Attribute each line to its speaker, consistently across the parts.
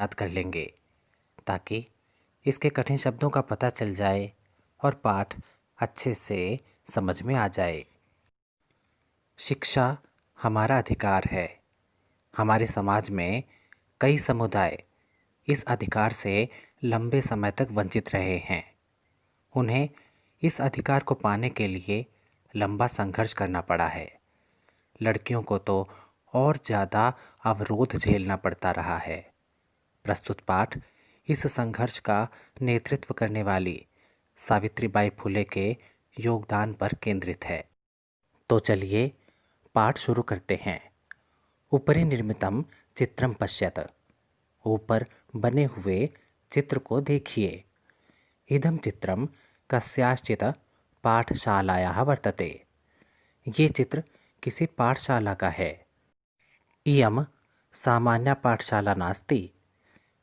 Speaker 1: याद कर लेंगे ताकि इसके कठिन शब्दों का पता चल जाए और पाठ अच्छे से समझ में आ जाए। शिक्षा हमारा अधिकार है। हमारे समाज में कई समुदाय इस अधिकार से लंबे समय तक वंचित रहे हैं। उन्हें इस अधिकार को पाने के लिए लंबा संघर्ष करना पड़ा है। लड़कियों को तो और ज़्यादा अवरोध झेलना पड़ता रहा है। प्रस्तुत पाठ इस संघर्ष का नेतृत्व करने वाली सावित्रीबाई फुले के योगदान पर केंद्रित है। तो चलिए पाठ शुरू करते हैं। उपरि निर्मितम चित्रम पश्यत। ऊपर बने हुए चित्र को देखिए। इदं चित्रम कस्याश्चित पाठशालायाः वर्तते। ये चित्र किसी पाठशाला का है। इयं सामान्य पाठशाला नास्ति।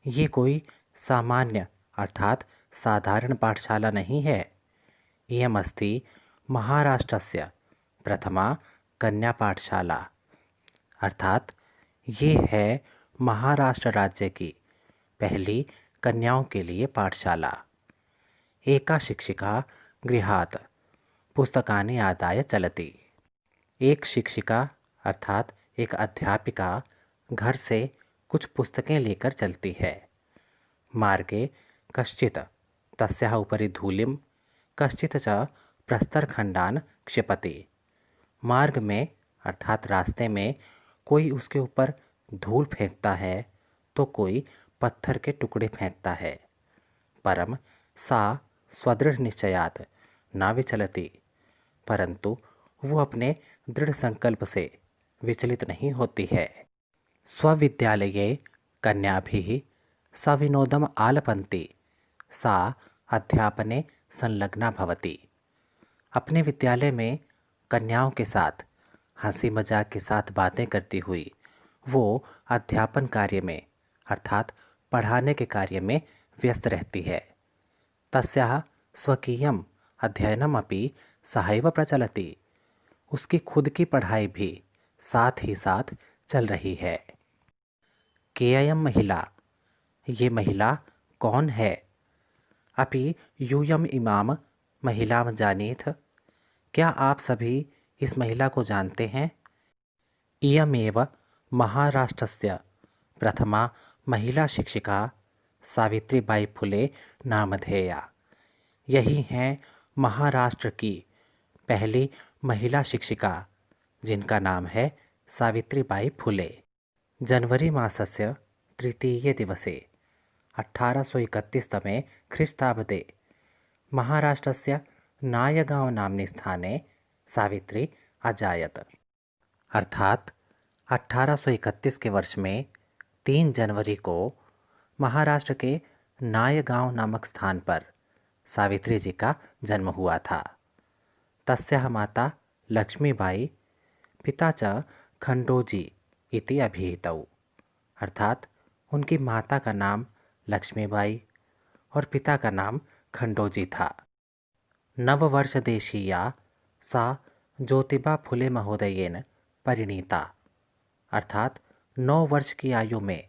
Speaker 1: ये कोई सामान्य अर्थात साधारण पाठशाला नहीं है। इयम् अस्ति महाराष्ट्रस्य प्रथमा कन्या पाठशाला। अर्थात ये है महाराष्ट्र राज्य की पहली कन्याओं के लिए पाठशाला। एका शिक्षिका गृहात् पुस्तकानि आदाय चलति। एक शिक्षिका अर्थात एक अध्यापिका घर से कुछ पुस्तकें लेकर चलती है। मार्गे कश्चित् तस्याः उपरि धूलिं कश्चित् च प्रस्तरखण्डान् क्षिपति। मार्ग में अर्थात रास्ते में कोई उसके ऊपर धूल फेंकता है तो कोई पत्थर के टुकड़े फेंकता है। परम सा स्वदृढ़ निश्चयात् न विचलति। परंतु वो अपने दृढ़ संकल्प से विचलित नहीं होती है। स्वविद्यालये कन्याभिः सविनोदम् आलपन्ति। सा अध्यापने संलग्ना भवति। अपने विद्यालय में कन्याओं के साथ हंसी मजाक के साथ बातें करती हुई वो अध्यापन कार्य में अर्थात पढ़ाने के कार्य में व्यस्त रहती है। तस्याः स्वकीयम् अध्ययनम् अपि सहैव प्रचलति। उसकी खुद की पढ़ाई भी साथ ही साथ चल रही है। केयं महिला। ये महिला कौन है? अपि यूयम् इमाम महिलां जानीथ। क्या आप सभी इस महिला को जानते हैं? इयमेव महाराष्ट्रस्य प्रथमा महिला शिक्षिका सावित्रीबाई फुले नामधेया। यही हैं महाराष्ट्र की पहली महिला शिक्षिका जिनका नाम है सावित्रीबाई फुले। जनवरी मासस्य तृतीये दिवसे 1831 तमे ख्रीष्टाब्दे महाराष्ट्रस्य नायगांव नाम्नि स्थाने सावित्री अजायत। अर्थात 1831 के वर्ष में 3 जनवरी को महाराष्ट्र के नायगांव नामक स्थान पर सावित्री जी का जन्म हुआ था। तस्याः माता लक्ष्मीबाई पिता च खंडोजी इति अभिहितौ। अर्थात उनकी माता का नाम लक्ष्मीबाई और पिता का नाम खंडोजी था। नववर्षदेशीया सा ज्योतिबा फुले महोदयेन परिणीता। अर्थात 9 वर्ष की आयु में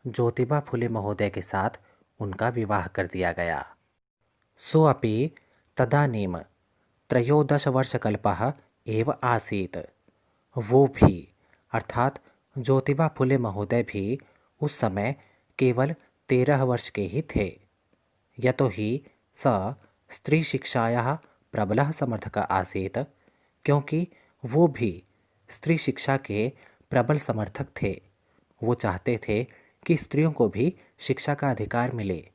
Speaker 1: ज्योतिबा फुले महोदय के साथ उनका विवाह कर दिया गया। सोऽपि तदानीं 13 वर्षकल्पः एव आसीत्। वो भी अर्थात ज्योतिबा फुले महोदय भी उस समय केवल 13 वर्ष के ही थे। यतो हि स स्त्री शिक्षायाः प्रबलः समर्थकः आसीत्। क्योंकि वो भी स्त्री शिक्षा के प्रबल समर्थक थे। वो चाहते थे कि स्त्रियों को भी शिक्षा का अधिकार मिले।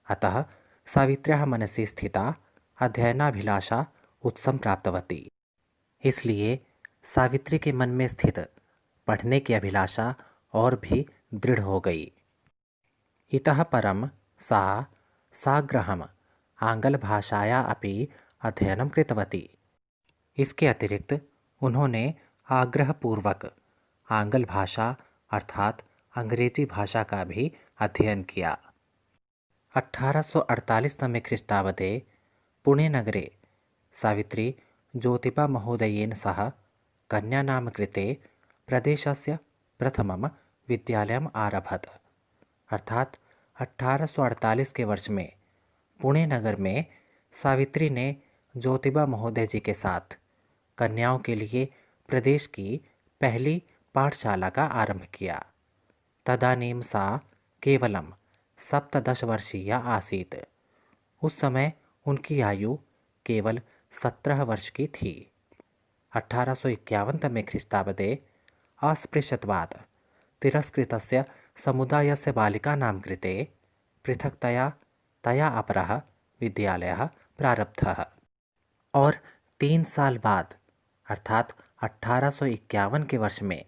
Speaker 1: अतः सावित्र्याः मनसि स्थिता अध्ययनाभिलाषा उत्सम प्राप्तवती। इसलिए सावित्री के मन में स्थित पढ़ने की अभिलाषा और भी दृढ़ हो गई। इतः परम सा साग्रहम् आंग्लभाषाया अपि अध्ययनं कृतवती। इसके अतिरिक्त उन्होंने आग्रहपूर्वक आंग्ल भाषा अर्थात अंग्रेजी भाषा का भी अध्ययन किया। 1848 तमे ख्रीष्टाब्दे पुणे नगरे सावित्री ज्योतिबा महोदयेन सह कन्यानाम कृते प्रदेशस्य प्रथमं विद्यालयम् आरभत। अर्थात 1848 के वर्ष में पुणे नगर में सावित्री ने ज्योतिबा महोदय जी के साथ कन्याओं के लिए प्रदेश की पहली पाठशाला का आरंभ किया। तदानीं सा केवलं 17 वर्षीया आसीत्। उस समय उनकी आयु केवल 17 वर्ष की थी। 1851 तमे ख्रीष्टाब्दे अस्पृश्यत्वात् तिरस्कृतस्य समुदायस्य बालिकानां कृते पृथक्तया तया अपरः विद्यालयः प्रारब्धः और 3 साल बाद अर्थात 1851 के वर्ष में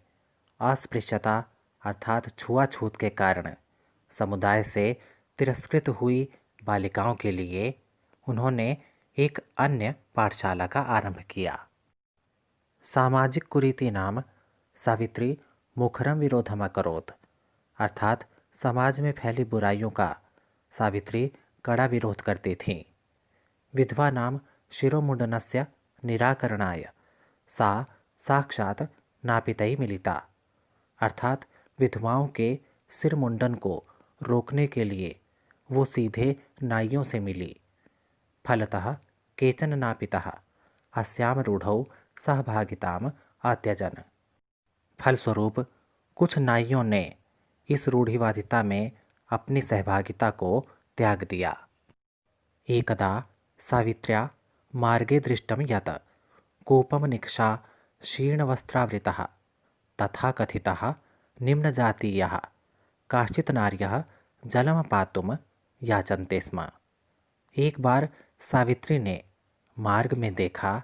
Speaker 1: अस्पृश्यता अर्थात छुआछूत के कारण समुदाय से तिरस्कृत हुई बालिकाओं के लिए उन्होंने एक अन्य पाठशाला का आरंभ किया। सामाजिक कुरीतिनां सावित्री मुखरं विरोधम् अकरोत् अर्थात समाज में फैली बुराइयों का सावित्री कड़ा विरोध करती थीं। विधवानां शिरोमुण्डनस्य निराकरणाय सा साक्षात् नापितै मिलिता अर्थात विधवाओं के सिर मुंडन को रोकने के लिए वो सीधे नाइयों से मिली। फलतः केचन नापितः अस्यां रूढ़ौ सहभागिताम् अत्यजन्। फलस्वरूप कुछ नाइयों ने इस रूढ़िवादिता में अपनी सहभागिता को त्याग दिया। एकदा सावित्र्या मार्गे दृष्टं यत् कूपं निक्षा शीर्णवस्त्रावृतः तथा कथितः निम्नजातीयः काश्चित् नार्यः जलं पातुं याचन्ते स्म। एक बार सावित्री ने मार्ग में देखा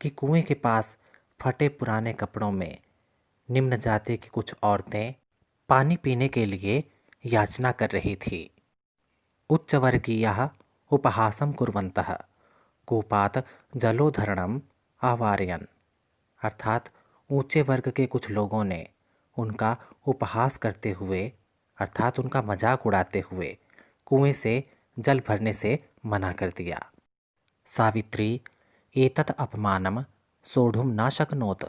Speaker 1: कि कुएं के पास फटे पुराने कपड़ों में निम्न जाति की कुछ औरतें पानी पीने के लिए याचना कर रही थी। उच्चवर्गीयाः उपहासं कुर्वन्तः कूपात् जलोद्धरणम् आवारयन् अर्थात ऊंचे वर्ग के कुछ लोगों ने उनका उपहास करते हुए अर्थात उनका मजाक उड़ाते हुए कुएं से जल भरने से मना कर दिया। सावित्री एतत् अपमानं सोढुं न शक्नोत्।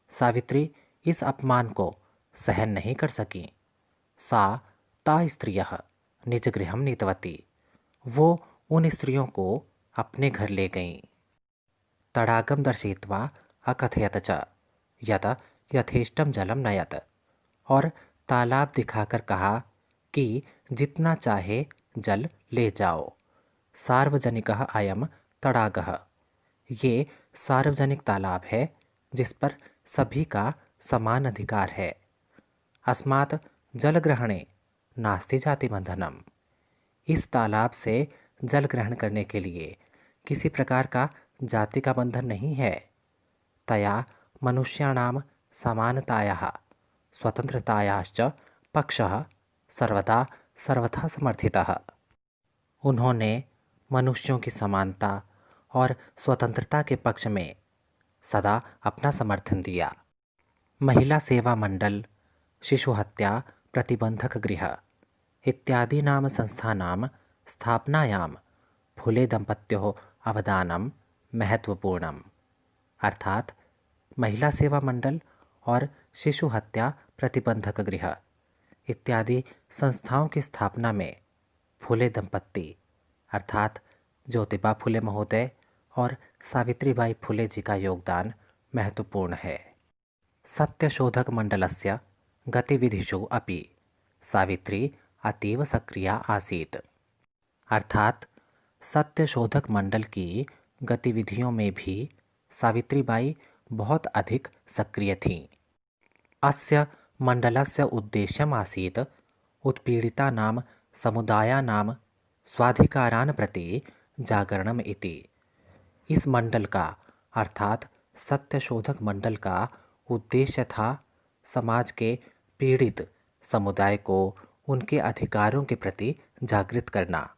Speaker 1: सावित्री इस अपमान को सहन नहीं कर सकी। सा ता स्त्रियः निजगृहं नीतवती। वो उन स्त्रियों को अपने घर ले गईं। तडागं दर्शयित्वा अकथयत च यत् यथेष्टं जलं नयत और तालाब दिखाकर कहा कि जितना चाहे जल ले जाओ। सार्वजनिकः अयं तडागः। ये सार्वजनिक तालाब है जिस पर सभी का समान अधिकार है। अस्मात् जलग्रहणे नास्ति जातिबन्धनम्। इस तालाब से जल ग्रहण करने के लिए किसी प्रकार का जाति का बंधन नहीं है। तया मनुष्याणां समानतायाः स्वतंत्रतायाश्च पक्षः सर्वदा सर्वथा समर्थितः। उन्होंने मनुष्यों की समानता और स्वतंत्रता के पक्ष में सदा अपना समर्थन दिया। महिला सेवा मंडल, शिशु हत्या प्रतिबंधक गृह इत्यादीनां संस्थानां स्थापनायां फुले दंपत्योः अवदानं महत्वपूर्णम् अर्थात महिला सेवा मंडल और शिशु हत्या प्रतिबंधक गृह इत्यादि संस्थाओं की स्थापना में फुले दंपत्ति अर्थात ज्योतिबा फुले महोदय और सावित्रीबाई फुले जी का योगदान महत्वपूर्ण है। सत्यशोधक मंडलस्य गतिविधिषु अपि सावित्री अतीव सक्रिया आसीत् अर्थात सत्यशोधक मंडल की गतिविधियों में भी सावित्रीबाई बहुत अधिक सक्रिय थीं। अस्य मंडलस्य उद्देश्यम् आसीत् उत्पीड़ितानां समुदायानां स्वाधिकारान् प्रति जागरणम् इति। इस मंडल का अर्थात सत्यशोधक मंडल का उद्देश्य था समाज के पीड़ित समुदाय को उनके अधिकारों के प्रति जागृत करना।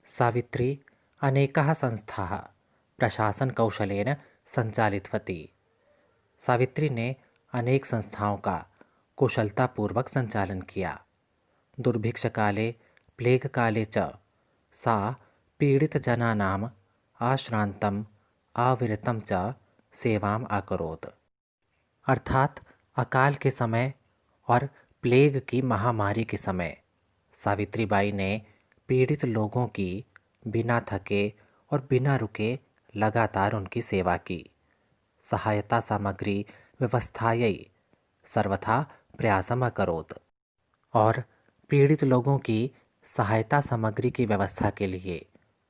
Speaker 1: सावित्री अनेकाः संस्थाः प्रशासनकौशलेन संचालितवती। सावित्री ने अनेक संस्थाओं का कुशलतापूर्वक संचालन किया। दुर्भिक्षकाले प्लेग काले च सा पीड़ितजनानाम् आश्रान्तम् अविरतं च सेवाम् अकरोत् अर्थात अकाल के समय और प्लेग की महामारी के समय सावित्रीबाई ने पीड़ित लोगों की बिना थके और बिना रुके लगातार उनकी सेवा की। सहायता सामग्री व्यवस्थायै सर्वथा प्रयासम अकरोत्। और पीड़ित लोगों की सहायता सामग्री की व्यवस्था के लिए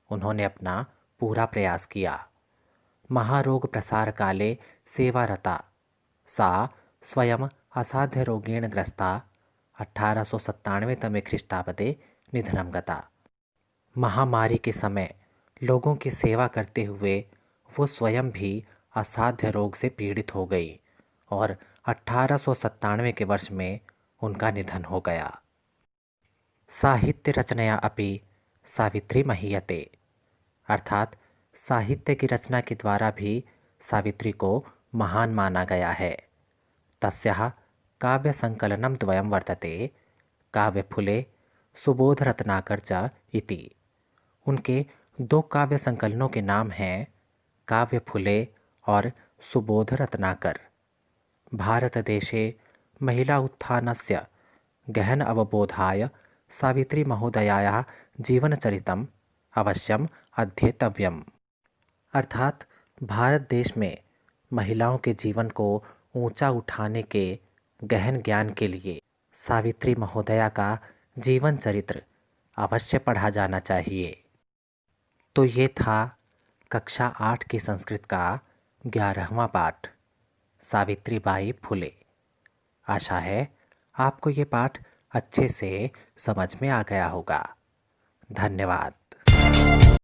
Speaker 1: उन्होंने अपना पूरा प्रयास किया। महारोग प्रसार काले सेवारता सा स्वयं असाध्य रोगेण ग्रस्ता 1897 ख्रीष्टाब्दे निधनं गता। महामारी के समय लोगों की सेवा करते हुए वो स्वयं भी असाध्य रोग से पीड़ित हो गई और 1897 के वर्ष में उनका निधन हो गया। साहित्य रचनया अपि सावित्री महीयते, अर्थात साहित्य की रचना के द्वारा भी सावित्री को महान माना गया है। तस्याः काव्य संकलनम द्वयं वर्तते, काव्यफुले सुबोधरत्नाकर च इति। उनके दो काव्य संकलनों के नाम हैं काव्यफुले और सुबोधरत्नाकर। भारत देशे महिला उत्थानस्य गहन अवबोधाय सावित्री महोदयायाः जीवनचरितम् अवश्यम अध्येतव्यम। अर्थात भारत देश में महिलाओं के जीवन को ऊंचा उठाने के गहन ज्ञान के लिए सावित्री महोदया का जीवन चरित्र अवश्य पढ़ा जाना चाहिए। तो ये था कक्षा 8 की संस्कृत का 11वां पाठ, सावित्रीबाई फुले। आशा है आपको ये पाठ अच्छे से समझ में आ गया होगा। धन्यवाद।